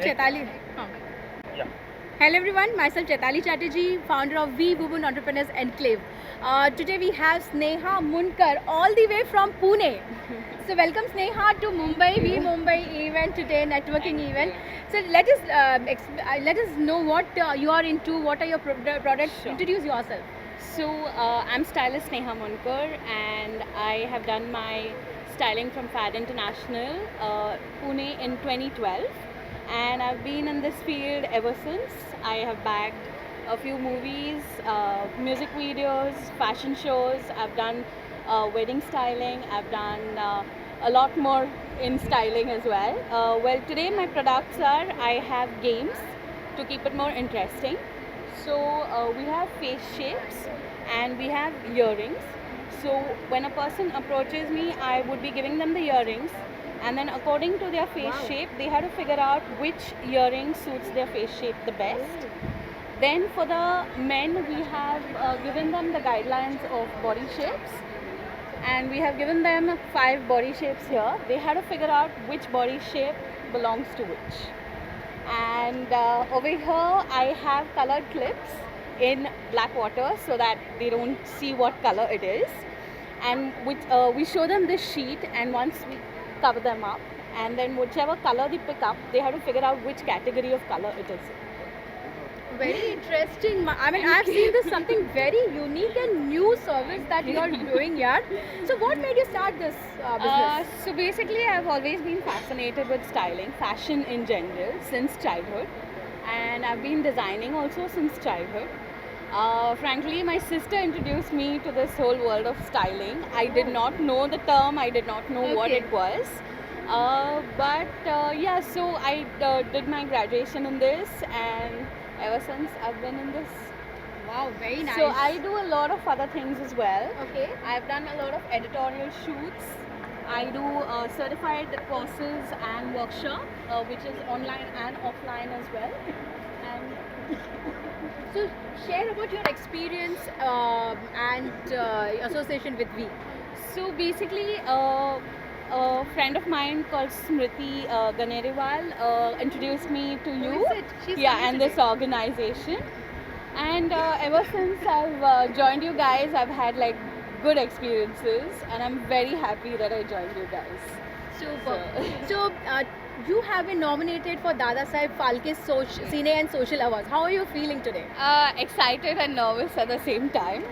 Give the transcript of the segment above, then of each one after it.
Chaitali. Yeah. Hello everyone, myself Chaitali Chatterjee, founder of We Women Entrepreneurs Enclave. Today we have Sneha Munkar all the way from Pune. So welcome Sneha to Mumbai, We Mumbai event today, networking event. So let us know what you are into, what are your products. Sure. Introduce yourself. So I'm stylist Sneha Munkar, and I have done my styling from Fad International, Pune in 2012, and I've been in this field ever since. I have bagged a few movies, music videos, fashion shows. I've done wedding styling. I've done a lot more in styling as well. Well, today my products are, I have games to keep it more interesting. So we have face shapes and we have earrings. So when a person approaches me, I would be giving them the earrings, and then according to their face Wow. shape, they have to figure out which earring suits their face shape the best. Then for the men, we have given them the guidelines of body shapes, and we have given them 5 body shapes here. They had to figure out which body shape belongs to which. And over here I have colored clips in black water so that they don't see what color it is, and we show them this sheet, and once we cover them up, and then whichever color they pick up, they have to figure out which category of color it is. Very interesting. I mean, I've seen this something very unique and new service that you are doing here. So, what made you start this business? So basically, I've always been fascinated with styling, fashion in general, since childhood, and I've been designing also since childhood. Frankly, my sister introduced me to this whole world of styling. I did not know the term, I did not know what Okay. it was. Yeah, so I did my graduation in this, and ever since I've been in this. Wow, very nice. So I do a lot of other things as well. Okay. I've done a lot of editorial shoots. I do certified courses and workshop, which is online and offline as well. And So, share about your experience and association with V. so basically, a friend of mine called Smriti Ganeriwal introduced me to you. is it? She's Yeah, coming and today. this organization. And ever since I've joined you guys, I've had like good experiences, and I'm very happy that I joined you guys. Super. So, you have been nominated for Dada Saheb Phalke Cine and Social Awards. How are you feeling today? Excited and nervous at the same time.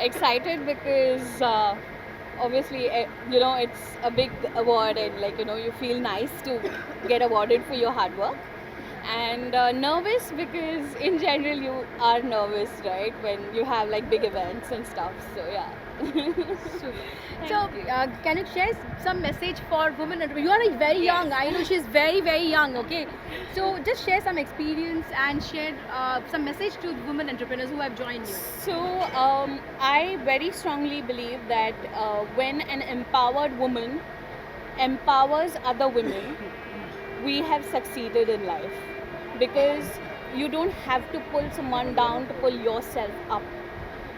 Excited because obviously, it's a big award, and you feel nice to get awarded for your hard work. And nervous because in general you are nervous, right, when you have like big events and stuff. So yeah. So, can you share some message for women? You are very young. I know she's very, very young. Okay. So, just share some experience and share some message to women entrepreneurs who have joined you. So I very strongly believe that when an empowered woman empowers other women, we have succeeded in life, because you don't have to pull someone down to pull yourself up.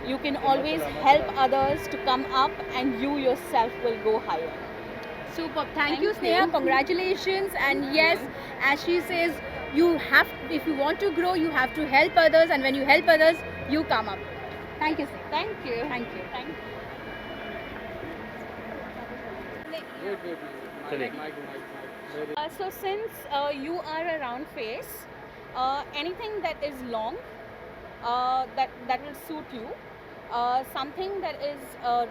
You can always help others to come up, and you yourself will go higher. Super. Thank Thank you, Sneha. you. Congratulations. And yes, as she says, you have, if you want to grow, you have to help others. And when you help others, you come up. Thank you, Sneha. Thank you. Thank you. Thank you. चलिए. So since you are a round face, anything that is long, that will suit you. Something that is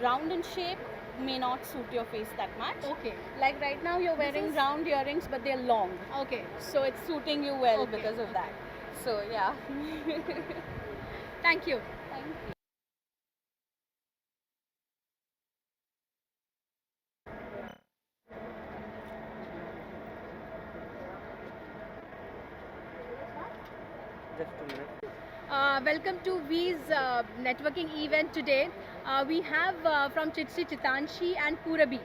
round in shape may not suit your face that much. Okay. Like right now you're wearing is- round earrings, but they're long, Okay. so it's suiting you well Okay, because of that. So yeah. Thank you. Thank you. Just 2 minutes. Welcome to V's networking event today. We have from Chitsi Chitanshi and Purabi.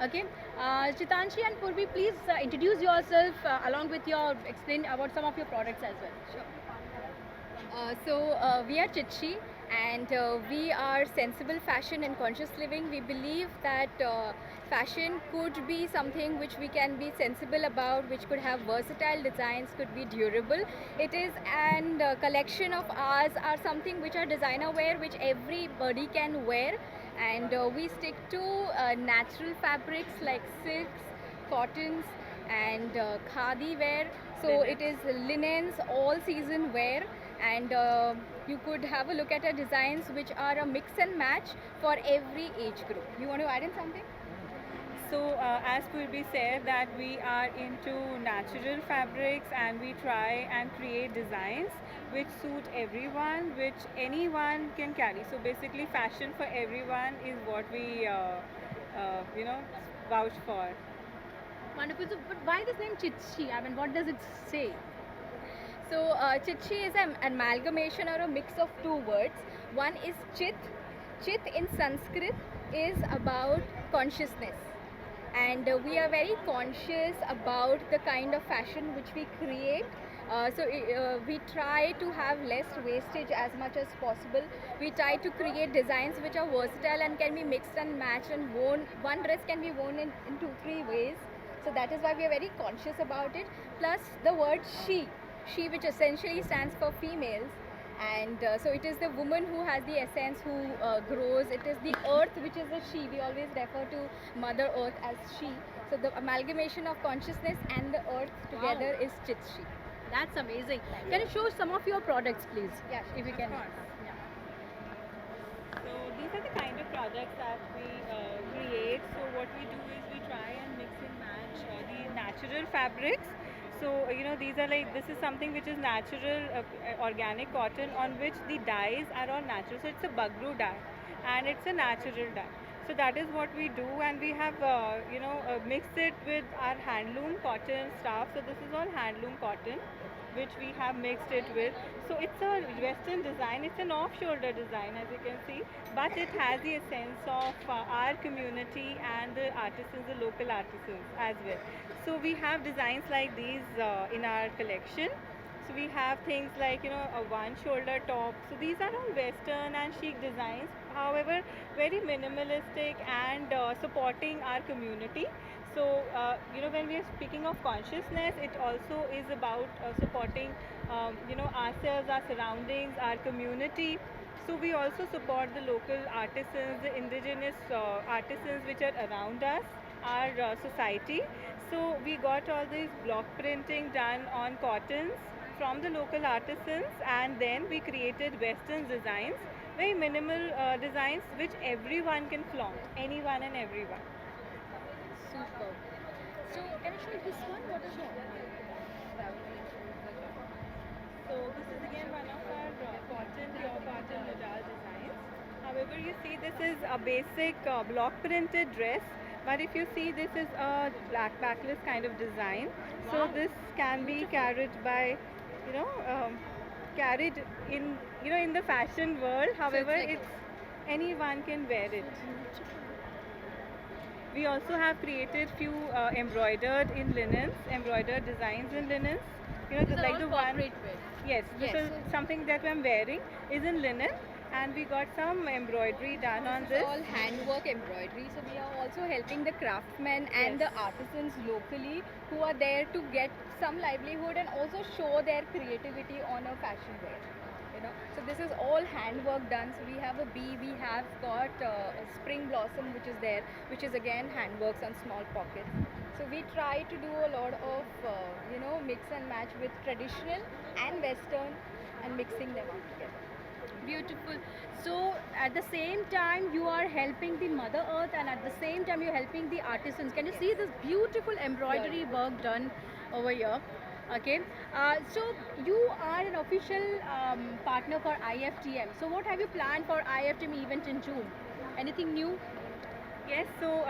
Okay, Chitanshi and Purbi, please introduce yourself along with your explain about some of your products as well. So we are Chitchi, and we are sensible fashion and conscious living. We believe that fashion could be something which we can be sensible about, which could have versatile designs, could be durable. It is and collection of ours are something which are designer wear, which everybody can wear, and we stick to natural fabrics like silks, cottons, and khadi wear. So it is linens, all season wear, and you could have a look at our designs, which are a mix and match for every age group. You want to add in something? So, as Purvi said, that we are into natural fabrics and we try and create designs which suit everyone, which anyone can carry. So, basically, fashion for everyone is what we, vouch for. Wonderful. So, but why this name Chitchi? I mean, what does it say? So, Chitchi is an amalgamation or a mix of two words. One is Chit. Chit in Sanskrit is about consciousness. And we are very conscious about the kind of fashion which we create. We try to have less wastage as much as possible. We try to create designs which are versatile and can be mixed and matched and worn. One dress can be worn in 2-3 ways. So that is why we are very conscious about it. Plus the word she which essentially stands for females. And so it is the woman who has the essence, who grows. It is the earth which is a she. We always refer to Mother Earth as she. So the amalgamation of consciousness and the earth together is Chitshi. That's amazing. Can you show some of your products, please? Yeah, if you can. Of course. So these are the kind of products that we create. So what we do is we try and mix and match the natural fabrics. So these are like, this is something which is natural, organic cotton on which the dyes are all natural. So it's a Bagru dye and it's a natural dye. So that is what we do, and we have mixed it with our handloom cotton stuff. So this is all handloom cotton which we have mixed it with. So it's a western design, it's an off-shoulder design as you can see, but it has the essence of our community and the artisans, the local artisans as well. So we have designs like these in our collection. So we have things like a one shoulder top. So these are all western and chic designs, however very minimalistic and supporting our community. So when we are speaking of consciousness, it also is about supporting ourselves, our surroundings, our community. So we also support the local artisans, the indigenous artisans which are around us, our society. So we got all this block printing done on cottons from the local artisans, and then we created western designs, very minimal designs which everyone can flaunt, anyone and everyone. Super. So can you show this one? What is it? So this is again one of our pure cotton Nodal designs. However, you see this is a basic block printed dress, but if you see, this is a black backless kind of design. So this can be carried by, carried in the fashion world. However, it's anyone can wear it. We also have created few embroidered in linens, embroidered designs in linens. Like the one. Yes, this is something that I'm wearing is in linen, and we got some embroidery done on this. All handwork embroidery. So we are also helping the craftsmen and the artisans locally who are there to get some livelihood and also show their creativity on a fashion wear. So this is all handwork done. So we have a bee, we have got a spring blossom which is there, which is again handworks on small pockets. So we try to do a lot of mix and match with traditional and western and mixing them up together. Beautiful. So at the same time you are helping the Mother Earth, and at the same time you're helping the artisans. Can you see this beautiful embroidery work done over here? Okay, so you are an official partner for IFTM. So what have you planned for IFTM event in June? Anything new? Yes, so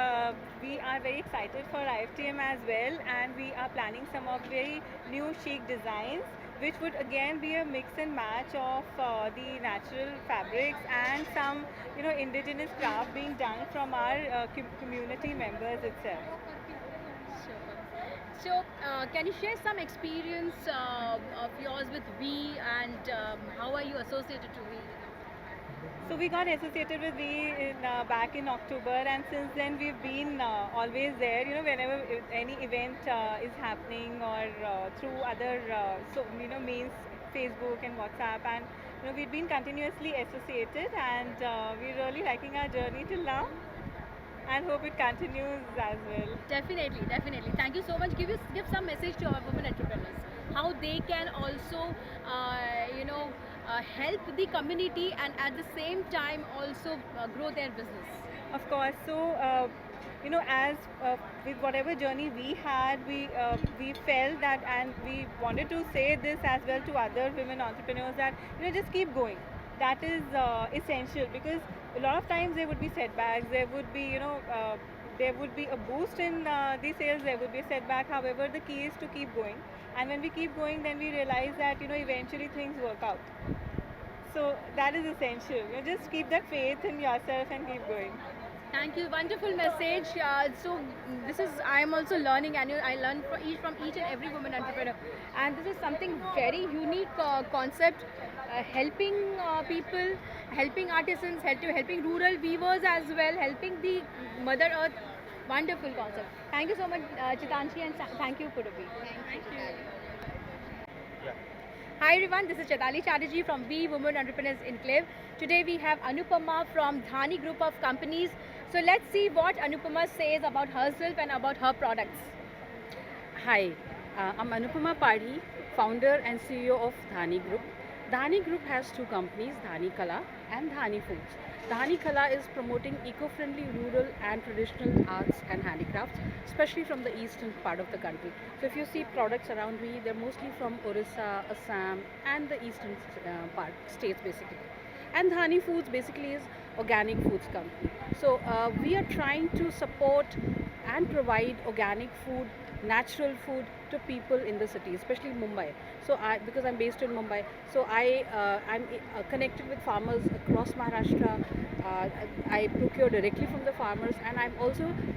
we are very excited for IFTM as well, and we are planning some of very new chic designs, which would again be a mix and match of the natural fabrics and some indigenous craft being done from our community members itself. So, can you share some experience of yours with We, and how are you associated to We? So we got associated with V back in October, and since then we've been always there. You know, whenever any event is happening or through other means, Facebook and WhatsApp, and we've been continuously associated, and we're really liking our journey till now, and hope it continues as well. Definitely, definitely. Thank you so much. Give some message to our women entrepreneurs. How they can also, help the community and at the same time also grow their business. Of course. So, as with whatever journey we had, we felt that, and we wanted to say this as well to other women entrepreneurs, that just keep going. That is essential, because a lot of times there would be setbacks. There would be there would be a boost in the sales. There would be a setback. However, the key is to keep going. And when we keep going, then we realize that eventually things work out. So that is essential. Just keep that faith in yourself and keep going. Thank you. Wonderful message. This is I am also learning, and I learn from each and every woman entrepreneur. And this is something very unique concept, helping people, helping artisans, helping rural weavers as well, helping the Mother Earth. Wonderful concept. Thank you so much, Chitanshi, and thank you, Purabhi. Thank you. Yeah. Hi everyone, this is Chaitali Chatterjee from We Women Entrepreneurs Enclave. Today we have Anupama from Dhani Group of Companies. So let's see what Anupama says about herself and about her products. Hi, I'm Anupama Padhi, founder and CEO of Dhani Group. Dhani Group has two companies, Dhani Kala and Dhani Foods. Dhani Kala is promoting eco-friendly rural and traditional arts and handicrafts, especially from the eastern part of the country. So if you see products around me, they're mostly from Orissa, Assam and the eastern part, states basically. And Dhani Foods basically is organic foods company. So we are trying to support and provide organic food, natural food to people in the city, especially Mumbai. So because I'm based in Mumbai, so I'm connected with farmers across Maharashtra. I procure directly from the farmers, and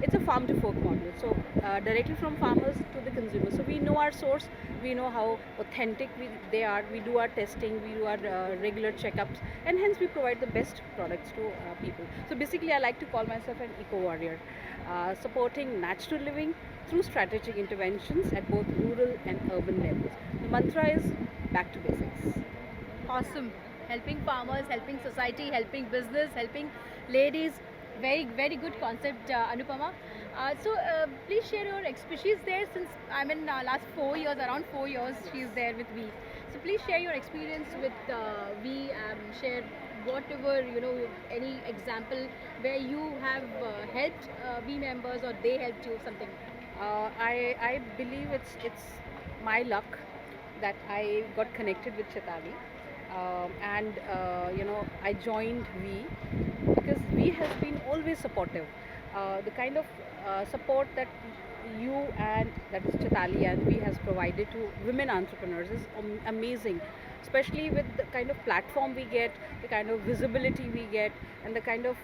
it's a farm to fork model. So directly from farmers to the consumer. So we know our source, we know how authentic they are. We do our testing, we do our regular checkups, and hence we provide the best products to people. So basically, I like to call myself an eco warrior, supporting natural living through strategic interventions at both rural and urban levels. The mantra is back to basics. Awesome. Helping farmers, helping society, helping business, helping ladies. Very, very good concept, Anupama. Please share your experience. She's there since last 4 years, around 4 years. She's there with V. So please share your experience with V. Share whatever any example where you have helped V members or they helped you something. I believe it's my luck that I got connected with Chaitali, and I joined V because V has been always supportive. The kind of support that you and that is Chaitali and V has provided to women entrepreneurs is amazing, especially with the kind of platform we get, the kind of visibility we get, and the kind of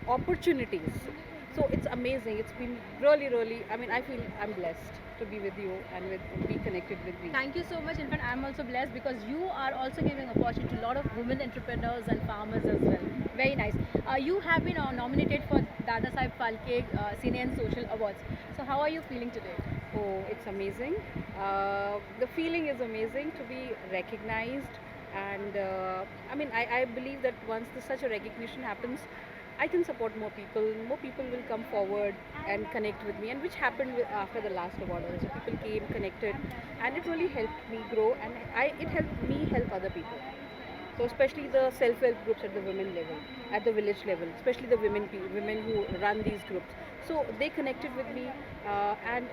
opportunities. So it's amazing. It's been really, really. I mean, I feel I'm blessed to be with you and be connected with you. Thank you so much. In fact, I'm also blessed because you are also giving opportunity to a lot of women entrepreneurs and farmers as well. Very nice. You have been nominated for Dada Saheb Phalke Cine and Social Awards. So how are you feeling today? Oh, it's amazing. The feeling is amazing to be recognized, and I believe that once such a recognition happens, I can support more people. More people will come forward and connect with me, and which happened after the last award. Also, people came, connected, and it really helped me grow, and it helped me help other people. So especially the self-help groups at the women level, at the village level, especially the women who run these groups. So they connected with me, and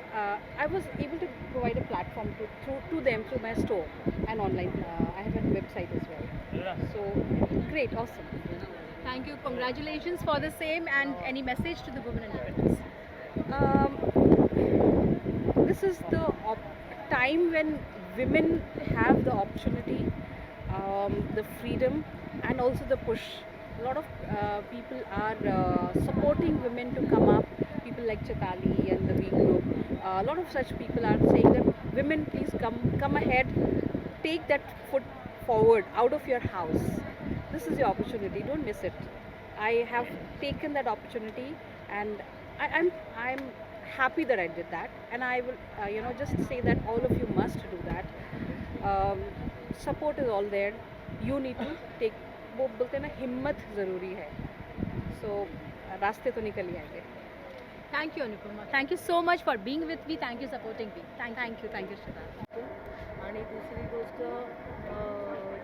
I was able to provide a platform to them through my store and online. I have a website as well. Yeah. So great, awesome. Thank you. Congratulations for the same, and any message to the women entrepreneurs? This is the time when women have the opportunity, the freedom, and also the push. A lot of people are supporting women to come up. People like Chaitali and the V Group. A lot of such people are saying that women, please come ahead, take that forward out of your house. This is your opportunity. Don't miss it. I have taken that opportunity, and I'm happy that I did that. And I will, just say that all of you must do that. Support is all there. You need to take. वो बोलते हैं ना, हिम्मत ज़रूरी है. So रास्ते तो निकल ही आएंगे. Thank you, Anupama. Thank you so much for being with me. Thank you supporting me. Thank you, Shraddha. आणि दुसरी गोष्ट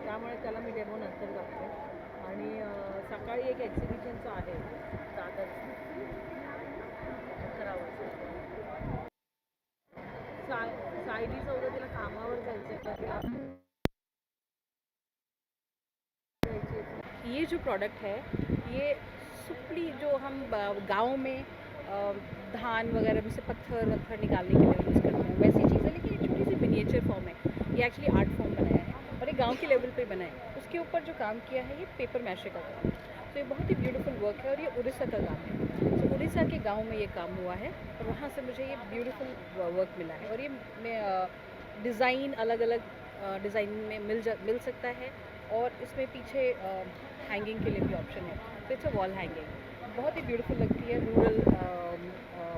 त्यामुळे त्याला मी डेमो नंतर दाखवे. आणि सकाळी एक एक्झिबिशनचं आहे दादर 11 वाजता. सायलीचं उद्या तिला कामावर जायचं. ये जो प्रोडक्ट है, ये सुपली जो हम गाँव में धान वगैरह में से पत्थर निकालने के लिए यूज़ करते हैं, वैसी चीज़ है, लेकिन ये छोटी सी मिनिएचर फॉर्म है. ये एक्चुअली आर्ट फॉर्म बनाया है और ये गांव के लेवल पे बनाया है. उसके ऊपर जो काम किया है, ये पेपर मैशे का काम है. तो ये बहुत ही ब्यूटीफुल वर्क है और ये उड़ीसा का काम है. तो उड़ीसा के गांव में ये काम हुआ है और वहाँ से मुझे ये ब्यूटीफुल वर्क मिला है. और ये डिज़ाइन अलग अलग डिज़ाइन में मिल सकता है. और इसमें पीछे हैंगिंग के लिए भी ऑप्शन है. तो इट्स अ वॉल हैंगिंग. बहुत ही ब्यूटीफुल लगती है. Rural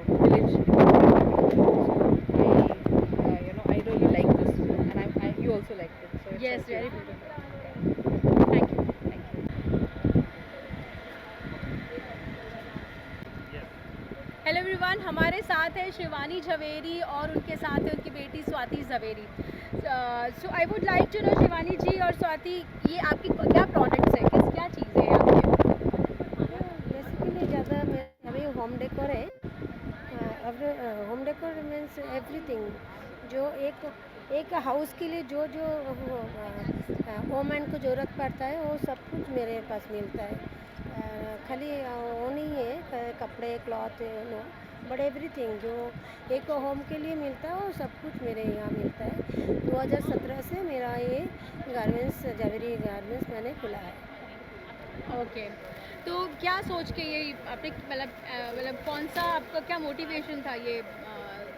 village. I really like this, and you also like it. So it's Yes, like very this. beautiful. Thank you. Hello everyone, हमारे साथ है शिवानी झवेरी और उनके साथ है उनकी बेटी Swati Jhaveri. So I would like to know, Shivani ji और स्वाति, ये आपकी क्या प्रोडक्ट्स है, क्या चीज़ें हैं आपकी? बेसिकली ज़्यादा अभी होम डेकोर है. होम डेकोर मीन्स एवरीथिंग जो एक हाउस के लिए जो वोमेन को ज़रूरत पड़ता है, वो सब कुछ मेरे पास मिलता है. खाली वो नहीं है कपड़े क्लॉथ नो, बट एवरीथिंग जो एक होम के लिए मिलता है वो सब कुछ मेरे यहाँ मिलता है. 2017 से मेरा ये गारमेंट्स झवेरी गारमेंट्स मैंने खुला है. ओके, तो क्या सोच के ये आपने मतलब कौन सा आपका क्या मोटिवेशन था ये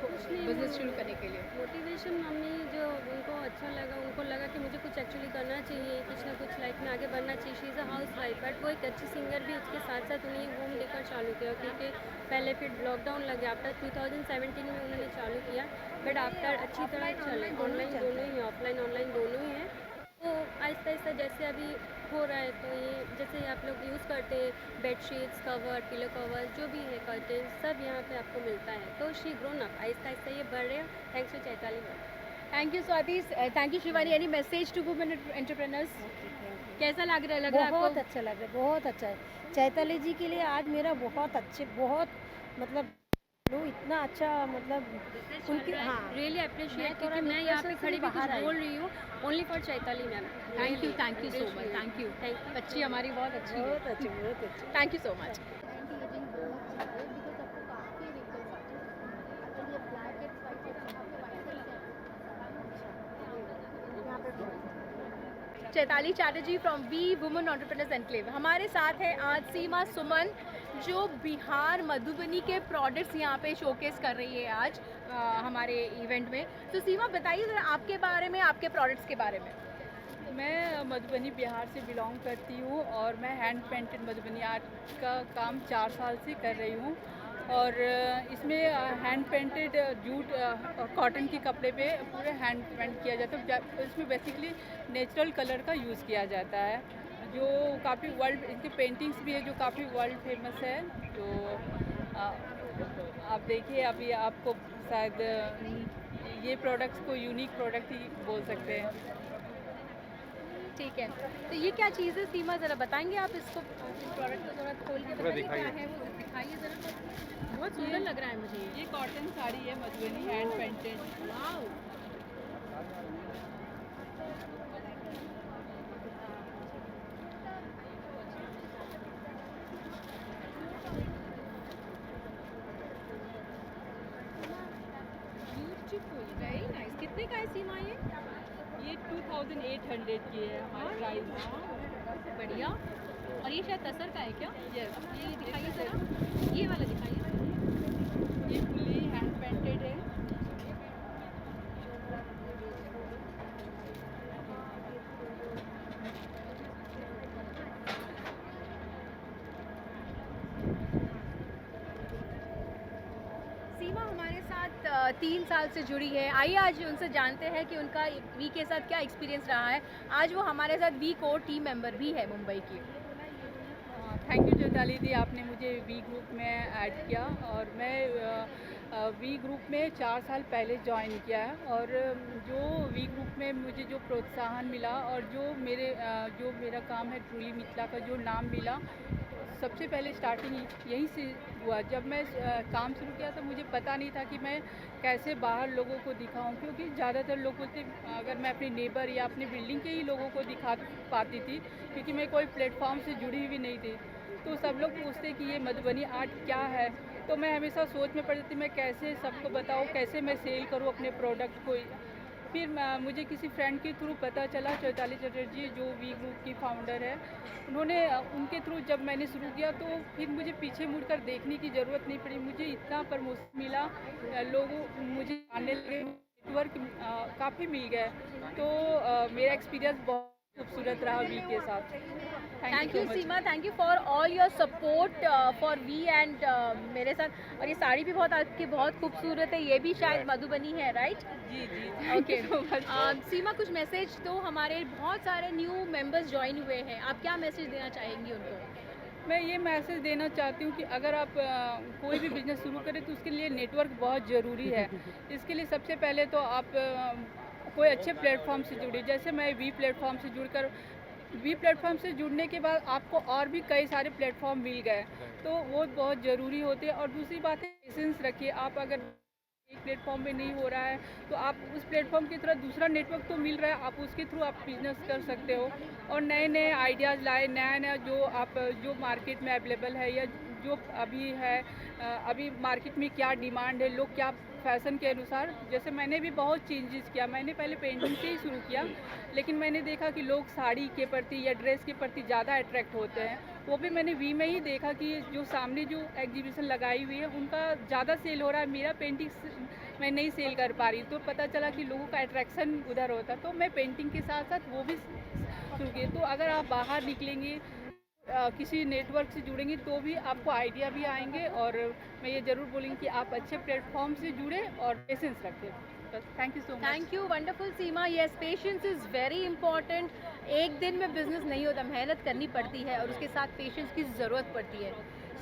बिजनेस शुरू करने के लिए? मोटिवेशन मम्मी जो उनको अच्छा लगा, उनको लगा कि मुझे कुछ एक्चुअली करना चाहिए, कुछ ना कुछ लाइफ में आगे बढ़ना चाहिए. She is a house wife, but वो एक अच्छी सिंगर भी. उसके साथ साथ उन्हें होम डेकोर चालू किया, क्योंकि पहले फिर लॉकडाउन लग गया. आफ्टर 2017 में उन्होंने चालू किया, बट आफ्टर अच्छी तरह चले. ऑनलाइन दोनों ही, ऑफलाइन ऑनलाइन दोनों ही हैं. तो आहिस्ता आहिस्ता जैसे अभी हो रहा है, तो ये जैसे आप लोग यूज़ करते हैं बेडशीट्स, कवर, पिलो कवर, जो भी है कर्टन, सब यहाँ पे आपको मिलता है. तो she grown up, Aahista Aahista ये बढ़ रहे हैं. Thanks to Chaitali ma'am. Thank you Swati. Thank you Shivani. Any message to women entrepreneurs? कैसा लग रहा है बहुत आपको? अच्छा लग रहा है, बहुत अच्छा है. चैताली जी के लिए आज मेरा बहुत मतलब इतना अच्छा, मतलब उनके रियली अप्रिशिएट, क्योंकि मैं यहाँ पे खड़ी भी कुछ बोल रही हूँ only for Chaitali ma'am. Thank you so much. Thank you. बच्ची हमारी बहुत अच्छी है. बहुत अच्छी. Thank you so much. Chaitali Chatterjee from we women entrepreneurs enclave. हमारे साथ है आज सीमा सुमन, जो बिहार मधुबनी के प्रोडक्ट्स यहाँ पे शोकेस कर रही है आज हमारे इवेंट में. तो सीमा बताइए ज़रा आपके बारे में, आपके प्रोडक्ट्स के बारे में. मैं मधुबनी बिहार से बिलोंग करती हूँ और मैं हैंड पेंटेड मधुबनी आर्ट का काम 4 साल से कर रही हूँ. और इसमें हैंड पेंटेड जूट और कॉटन के कपड़े पे पूरे हैंड पेंट किया जाता है. इसमें बेसिकली नेचुरल कलर का यूज़ किया जाता है, जो काफ़ी वर्ल्ड, इनकी पेंटिंग्स भी है जो काफ़ी वर्ल्ड फेमस है. तो आप देखिए, अभी आपको शायद ये प्रोडक्ट्स को यूनिक प्रोडक्ट ही बोल सकते हैं. ठीक है, तो ये क्या चीज़ है सीमा, ज़रा बताएंगे आप इसको, प्रोडक्ट को ज़रा खोल के बताइए क्या है वो, दिखाइए ज़रा. बहुत सुंदर लग रहा है मुझे. ये कॉटन साड़ी है Madhubani hand painted. Wow. Very nice. कितने का है सीमा ये? ये 2800 की है हमारी प्राइस. बढ़िया. और ये शायद तसर का है क्या? यस, ये दिखाइए ज़रा, ये वाला दिखाइए. ये फुली हैंड पेंटेड है. 3 साल से जुड़ी है। आइए आज उनसे जानते हैं कि उनका वी के साथ क्या एक्सपीरियंस रहा है। आज वो हमारे साथ वी कोर टीम मेंबर भी है मुंबई की। थैंक यू चैताली दी, आपने मुझे वी ग्रुप में ऐड किया और मैं वी ग्रुप में 4 साल पहले ज्वाइन किया है। और जो वी ग्रुप में मुझे जो प्रोत्साहन मिला और जो मेरा काम है ट्रूली मिथिला का जो नाम मिला, सबसे पहले स्टार्टिंग यहीं से हुआ। जब मैं काम शुरू किया तो मुझे पता नहीं था कि मैं कैसे बाहर लोगों को दिखाऊं, क्योंकि ज़्यादातर लोग बोलते अगर मैं अपने नेबर या अपने बिल्डिंग के ही लोगों को दिखा पाती थी, क्योंकि मैं कोई प्लेटफॉर्म से जुड़ी हुई नहीं थी। तो सब लोग पूछते कि ये मधुबनी आर्ट क्या है, तो मैं हमेशा सोच में पड़ती थी मैं कैसे सबको बताऊँ, कैसे मैं सेल करूँ अपने प्रोडक्ट को। फिर मुझे किसी फ्रेंड के थ्रू पता चला, चैताली चटर्जी जो वी ग्रुप की फाउंडर है, उनके थ्रू जब मैंने शुरू किया तो फिर मुझे पीछे मुड़कर देखने की ज़रूरत नहीं पड़ी। मुझे इतना प्रमोशन मिला, लोगों मुझे जानने लगे, नेटवर्क काफ़ी मिल गया। तो मेरा एक्सपीरियंस बहुत खूबसूरत रहा वी के साथ। Thank you Seema, thank you for all your support for we and मेरे साथ। और ये साड़ी भी आपकी बहुत खूबसूरत है, ये भी शायद मधुबनी है, राइट? जी जी, ओके। सीमा, कुछ मैसेज तो हमारे बहुत सारे न्यू मेंबर्स ज्वाइन हुए हैं, आप क्या मैसेज देना चाहेंगी उनको? मैं ये मैसेज देना चाहती हूँ कि अगर आप कोई भी बिज़नेस शुरू करें तो उसके लिए नेटवर्क बहुत ज़रूरी है। इसके लिए सबसे पहले तो आप कोई अच्छे प्लेटफॉर्म से जुड़िए। जैसे मैं वी प्लेटफॉर्म से जुड़ने के बाद आपको और भी कई सारे प्लेटफॉर्म मिल गए, तो वो बहुत ज़रूरी होते हैं। और दूसरी बात है, पेशेंस रखिए। आप अगर एक प्लेटफॉर्म में नहीं हो रहा है तो आप उस प्लेटफॉर्म की तरह दूसरा नेटवर्क तो मिल रहा है, आप उसके थ्रू आप बिजनेस कर सकते हो और नए नए आइडियाज़ लाए, नया जो मार्केट में अवेलेबल है या जो अभी है, अभी मार्केट में क्या डिमांड है, लोग क्या फैशन के अनुसार। जैसे मैंने भी बहुत चेंजेस किया, मैंने पहले पेंटिंग से ही शुरू किया, लेकिन मैंने देखा कि लोग साड़ी के प्रति या ड्रेस के प्रति ज़्यादा अट्रैक्ट होते हैं। वो भी मैंने वी में ही देखा कि जो सामने जो एग्जीबिशन लगाई हुई है उनका ज़्यादा सेल हो रहा है, मेरा पेंटिंग मैं नहीं सेल कर पा रही। तो पता चला कि लोगों का अट्रैक्शन उधर होता, तो मैं पेंटिंग के साथ साथ वो भी शुरू की। तो अगर आप बाहर निकलेंगे, किसी नेटवर्क से जुड़ेंगे तो भी आपको आइडिया भी आएंगे। और मैं ये ज़रूर बोलूँगी कि आप अच्छे प्लेटफॉर्म से जुड़े और पेशेंस रखें। बस, thank you so much. Thank you, wonderful Seema. Yes, patience is very important. एक दिन में बिजनेस नहीं होता, मेहनत करनी पड़ती है और उसके साथ पेशेंस की ज़रूरत पड़ती है।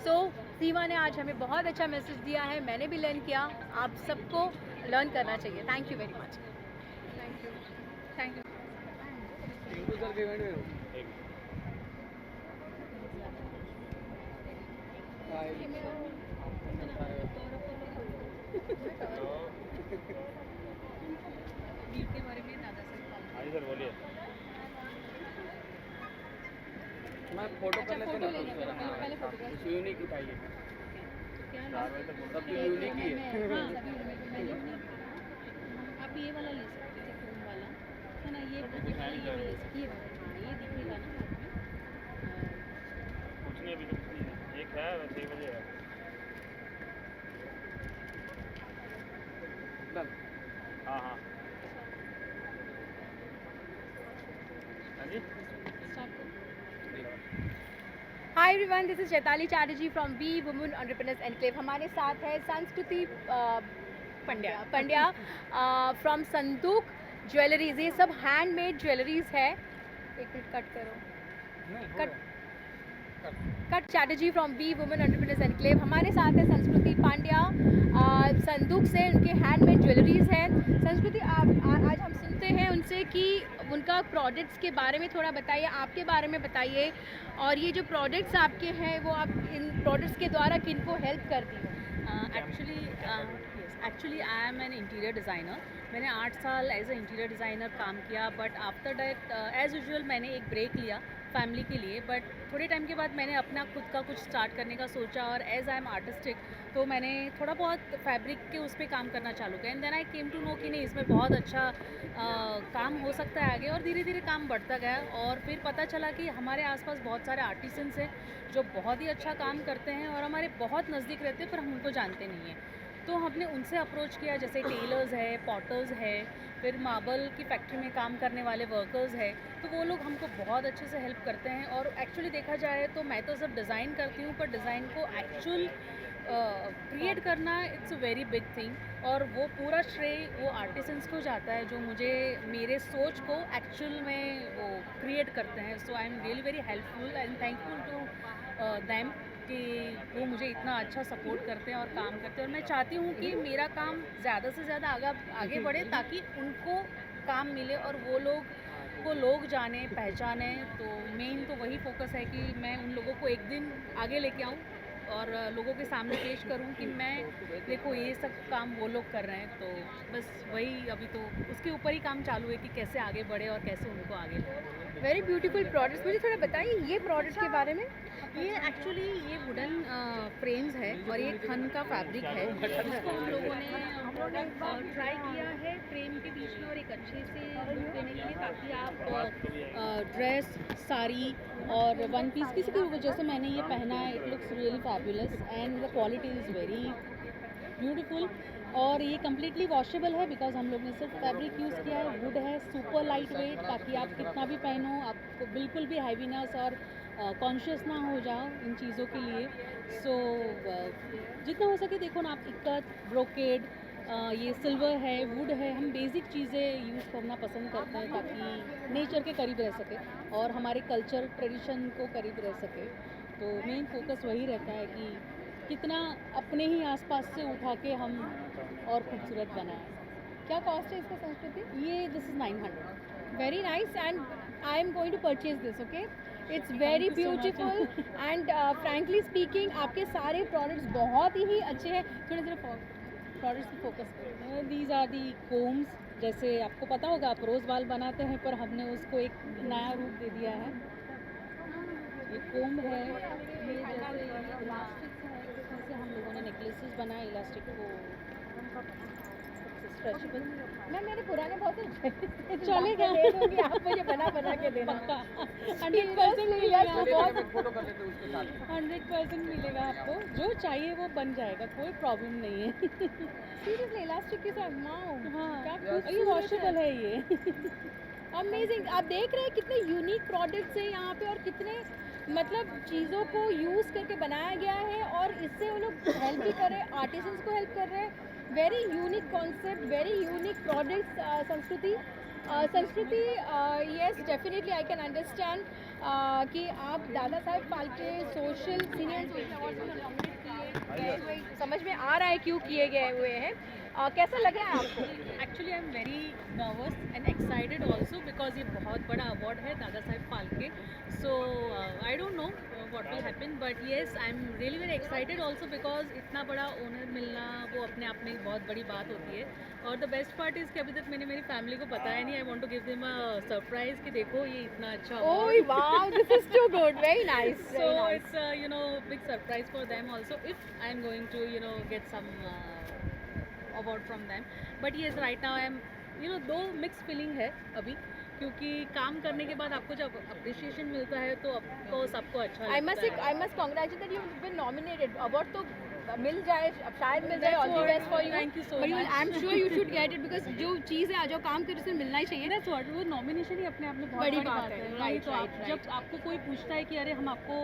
सो सीमा ने आज हमें बहुत अच्छा मैसेज दिया है, मैंने भी लर्न किया, आप सबको लर्न करना चाहिए। Thank you very much. Thank you. Sir बोलिए। मैं फोटो कर लेते ना, तो यूनिक उठाइए, सब यूनिक ही है। आप ये वाला ले सकते थे, फोम वाला है ना, ये दिखेगा ना कुछ नहीं, अभी तो कुछ नहीं है, एक है 6 बजे है। हाँ हाँ hi everyone, this is Chaitali Chatterjee from we women entrepreneurs enclave. हमारे साथ है संस्कृति पंड्या फ्रॉम संदूक ज्वेलरीज। ये सब हैंडमेड ज्वेलरीज है। एक मिनट कट करो, cut Chatterjee from we women entrepreneurs enclave. हमारे साथ है संस्कृति पांड्या संदूक से, उनके हैंडमेड ज्वेलरीज हैं। संस्कृति, आज हम सुनते हैं उनसे कि उनका प्रोडक्ट्स के बारे में थोड़ा बताइए, आपके बारे में बताइए, और ये जो प्रोडक्ट्स आपके हैं वो आप इन प्रोडक्ट्स के द्वारा किनको हेल्प करती हो? Actually I am an interior designer. मैंने 8 साल एज ए इंटीरियर डिज़ाइनर काम किया, but after that as usual मैंने एक ब्रेक लिया फैमिली के लिए। बट थोड़े टाइम के बाद मैंने अपना खुद का कुछ स्टार्ट करने का सोचा, और एज आई एम आर्टिस्टिक तो मैंने थोड़ा बहुत फैब्रिक के उस पर काम करना चालू किया। And then I came to know कि नहीं, इसमें बहुत अच्छा काम हो सकता है आगे, और धीरे धीरे काम बढ़ता गया। और फिर पता चला कि हमारे आसपास बहुत सारे आर्टिसंस हैं जो बहुत ही अच्छा काम करते हैं और हमारे बहुत नज़दीक रहते हैं, पर हम उनको जानते नहीं हैं। तो हमने उनसे अप्रोच किया, जैसे टेलर्स है, पॉटर्स है, फिर मार्बल की फैक्ट्री में काम करने वाले वर्कर्स है, तो वो लोग हमको बहुत अच्छे से हेल्प करते हैं। और एक्चुअली देखा जाए तो मैं तो सब डिज़ाइन करती हूँ, पर डिज़ाइन को एक्चुअल क्रिएट करना it's a very big thing, और वो पूरा श्रेय वो आर्टिसंस को जाता है जो मुझे मेरे सोच को एक्चुअल में वो क्रिएट करते हैं. So I am really very helpful and thankful to them कि वो मुझे इतना अच्छा सपोर्ट करते हैं और काम करते हैं. और मैं चाहती हूँ कि मेरा काम ज़्यादा से ज़्यादा आगे बढ़े ताकि उनको काम मिले और वो लोग को लोग जाने पहचाने. तो मेन तो वही फोकस है कि मैं उन लोगों को एक दिन आगे लेके आऊँ और लोगों के सामने पेश करूं कि मैं देखो ये सब काम वो लोग कर रहे हैं. तो बस वही अभी तो उसके ऊपर ही काम चालू है कि कैसे आगे बढ़े और कैसे उनको आगे लें. Very beautiful products. मुझे थोड़ा बताइए ये प्रोडक्ट के बारे में. ये एक्चुअली ये वुडन फ्रेम्स है और ये खन का फैब्रिक है. इसको हम लोगों ने ट्राई किया है फ्रेम के बीच में और एक अच्छे से लुक देने के लिए, ताकि आप ड्रेस, साड़ी और वन पीस किसी की वजह से मैंने ये पहना है. It looks really fabulous and the quality is very beautiful. और ये कम्प्लीटली वॉशेबल है बिकॉज हम लोग ने सिर्फ फैब्रिक यूज़ किया है. वुड है, सुपर लाइट वेट, ताकि आप कितना भी पहनो आपको बिल्कुल भी हैवीनेस और कॉन्शियस ना हो जाओ इन चीज़ों के लिए. सो जितना हो सके देखो ना आप इक्कत, ब्रोकेड, ये सिल्वर है, वुड है, हम बेसिक चीज़ें यूज़ करना पसंद करते हैं ताकि नेचर के करीब रह सके और हमारे कल्चर ट्रेडिशन को करीब रह सके. तो मेन फोकस वही रहता है कि कितना अपने ही आसपास से उठा के हम और खूबसूरत बनाएं. क्या कॉस्ट है इसका संस्कृति? ये this is 900. Very nice and I am going to purchase this. Okay, it's very beautiful and frankly speaking आपके सारे प्रोडक्ट्स बहुत ही अच्छे हैं. थोड़े थोड़े प्रोडक्ट्स पे फोकस करें. These are the combs. जैसे आपको पता होगा आप रोज़ बाल बनाते हैं पर हमने उसको एक नया रूप दे दिया है. ये कोम है, ये जैसे इलास्टिक है, जैसे हम लोगों ने नेकलेसेस बनाए इलास्टिक को स्ट्रेचेबल. मैं मेरे पुराने बहुत अच्छे चलेगा. दे दूंगी, आप मुझे बना के देना. पक्का 100% मिलेगा आपको. फोटो कर लेते हैं उसके साथ. 100% मिलेगा आपको. जो चाहिए वो बन जाएगा, कोई प्रॉब्लम नहीं है. सीरियसली इलास्टिक के साथ. वाओ, क्या हाँ, ये वॉशेबल है ये. अमेजिंग. आप देख रहे हैं कितने यूनिक प्रोडक्ट्स हैं यहाँ पे और कितने मतलब चीज़ों को यूज़ करके बनाया गया है और इससे वो लोग हेल्प भी कर रहे हैं, आर्टिसंस को हेल्प कर रहे हैं. Very unique concept, very unique products. Sanskriti yes definitely I can understand कि आप Dada Saheb Phalke social senior social award गए हुए समझ में आ रहा है क्यों किए गए हुए हैं. कैसा लगा है आपको? Actually I am very nervous and excited also because ये बहुत बड़ा अवार्ड है Dada Saheb Phalke. So I don't know what will happen but yes I am really very excited also because इतना बड़ा ऑनर मिलना वो अपने आप में एक बहुत बड़ी बात होती है. और द बेस्ट पार्ट इज़ कि अभी तक मैंने मेरी फैमिली को बताया नहीं. I want to give them a surprise कि देखो ये इतना अच्छा oh wow, this is too good. Very nice. So it's big surprise for them also if I'm going to get some award from them. But yes, right now I am दो mixed feeling है अभी, क्योंकि काम करने के बाद आपको जब अप्रिशिएशन मिलता है तो आपको सबको अच्छा लगता है. I must congratulate that you've been nominated. Award तो मिल जाए, अब शायद मिल जाए. All the best for you. Thank you so But much. I am sure you should get it because जो चीज़ है जो काम करे उसे मिलना ही चाहिए. That's what, वो नॉमिनेशन ही अपने आप में बहुत बड़ी बड़ी बात बात है. है. Right, तो right, जब आपको कोई पूछता है कि अरे हम आपको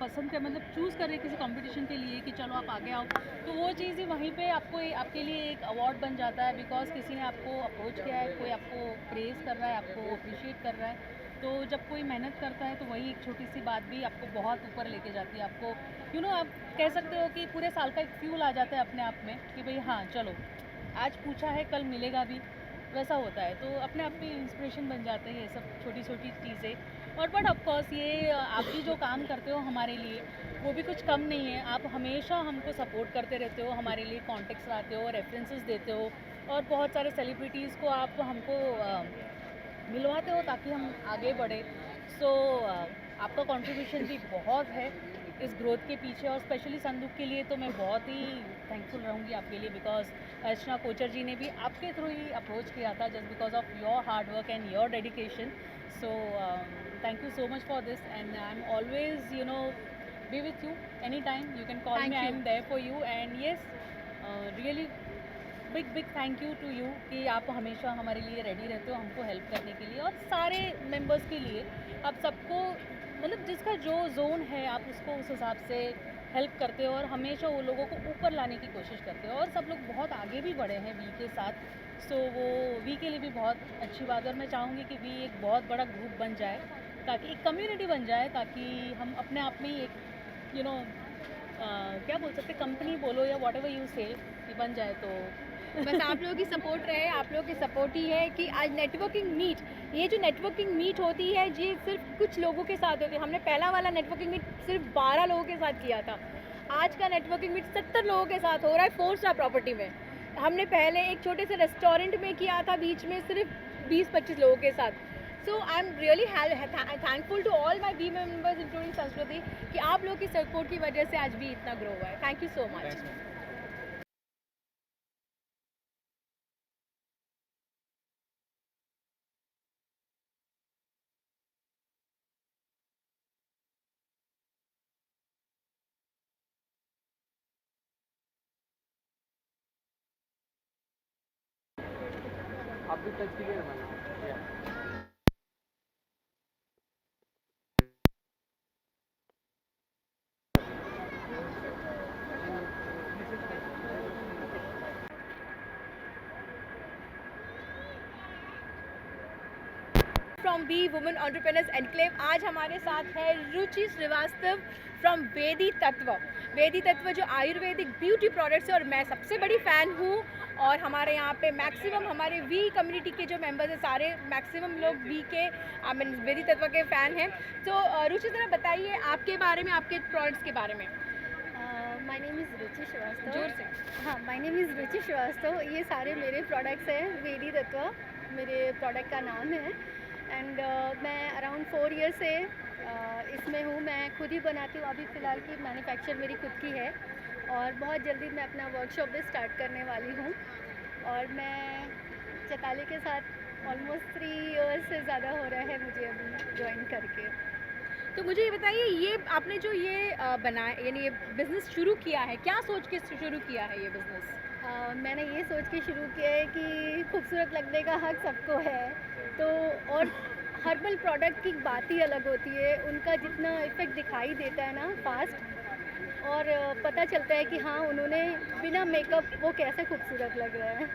पसंद कर मतलब चूज़ कर रहे हैं किसी कंपटीशन के लिए कि चलो आप आगे आओ, तो वो चीज़ ही वहीं पे आपके लिए एक अवार्ड बन जाता है बिकॉज किसी ने आपको अप्रोच किया है, कोई आपको प्रेज़ कर रहा है, आपको अप्रिशिएट कर रहा है. तो जब कोई मेहनत करता है तो वही एक छोटी सी बात भी आपको बहुत ऊपर लेके जाती है. आपको आप कह सकते हो कि पूरे साल का एक फ्यूल आ जाता है अपने आप में कि भाई हाँ चलो आज पूछा है कल मिलेगा भी, वैसा होता है. तो अपने आप में इंस्पिरेशन बन जाते हैं ये सब छोटी छोटी चीज़ें. और बट ऑफकोर्स ये आप भी जो काम करते हो हमारे लिए वो भी कुछ कम नहीं है. आप हमेशा हमको सपोर्ट करते रहते हो, हमारे लिए कॉन्टेक्ट्स लाते हो, रेफरेंसेस देते हो और बहुत सारे सेलिब्रिटीज़ को आप हमको मिलवाते हो ताकि हम आगे बढ़े. सो आपका कंट्रीब्यूशन भी बहुत है इस ग्रोथ के पीछे और स्पेशली संदूक के लिए तो मैं बहुत ही थैंकफुल रहूँगी आपके लिए बिकॉज अर्चना कोचर जी ने भी आपके थ्रू ही अप्रोच किया था just because of your hard work and your dedication. So thank you so much for this and I am always be with you anytime. You can call me. I am there for you. And yes, really big thank you to you कि आप हमेशा हमारे लिए ready रहते हो हमको help करने के लिए और सारे मेंबर्स के लिए. आप सबको मतलब जिसका जो जोन है आप उसको उस हिसाब से हेल्प करते हो और हमेशा वो लोगों को ऊपर लाने की कोशिश करते हो और सब लोग बहुत आगे भी बढ़े हैं वी के साथ। सो वो वी के लिए भी बहुत अच्छी बात है और मैं चाहूँगी कि वी एक बहुत बड़ा ग्रुप बन जाए, ताकि एक कम्युनिटी बन जाए, ताकि हम अपने आप में ही एक क्या बोल सकते, कंपनी बोलो या वॉट एवर यू से, बन जाए तो बस आप लोगों की सपोर्ट रहे, आप लोगों की सपोर्ट ही है कि आज नेटवर्किंग मीट, ये जो नेटवर्किंग मीट होती है ये सिर्फ कुछ लोगों के साथ होती है। हमने पहला वाला नेटवर्किंग मीट सिर्फ 12 लोगों के साथ किया था, आज का नेटवर्किंग मीट 70 लोगों के साथ हो रहा है 4 स्टार प्रॉपर्टी में। हमने पहले एक छोटे से रेस्टोरेंट में किया था बीच में सिर्फ 20-25 लोगों के साथ। So I am really thankful to all my we members including Sanskriti कि आप लोगों की सपोर्ट की वजह से आज भी इतना ग्रो हुआ है। Thank you so much. आप भी टच कीजिए ना ma'am. From we women entrepreneurs enclave आज हमारे साथ है रुचि श्रीवास्तव फ्रॉम वेदी तत्व। वेदी तत्व जो आयुर्वेदिक ब्यूटी प्रोडक्ट्स है और मैं सबसे बड़ी फ़ैन हूँ और हमारे यहाँ पे मैक्सिमम हमारे वी कम्युनिटी के जो मेंबर्स हैं सारे मैक्सिमम लोग वी के मीन वेदी तत्व के फ़ैन हैं। तो रुचि ज़रा बताइए आपके बारे में, आपके प्रोडक्ट्स के बारे में। माय नेम इज़ रुचि श्रीवास्तव। जोर से। हाँ, माय नेम इज़ रुचि श्रीवास्तव। ये सारे मेरे प्रोडक्ट्स हैं, वेदी तत्व मेरे प्रोडक्ट का नाम है। एंड मैं अराउंड 4 ईयर से इसमें हूँ। मैं खुद ही बनाती हूँ, अभी फ़िलहाल की मैन्युफैक्चर मेरी खुद की है और बहुत जल्दी मैं अपना वर्कशॉप भी स्टार्ट करने वाली हूँ। और मैं चैताली के साथ ऑलमोस्ट 3 ईयर्स से ज़्यादा हो रहा है मुझे अभी ज्वाइन करके। तो मुझे ये बताइए, ये आपने जो ये बनाया यानी ये बिज़नेस शुरू किया है, क्या सोच के शुरू किया है ये बिज़नेस? मैंने ये सोच के शुरू किया है कि खूबसूरत लगने का हक सबको है, तो और हर्बल प्रोडक्ट की बात ही अलग होती है। उनका जितना इफ़ेक्ट दिखाई देता है ना फास्ट, और पता चलता है कि हाँ उन्होंने बिना मेकअप वो कैसे खूबसूरत लग रहा है।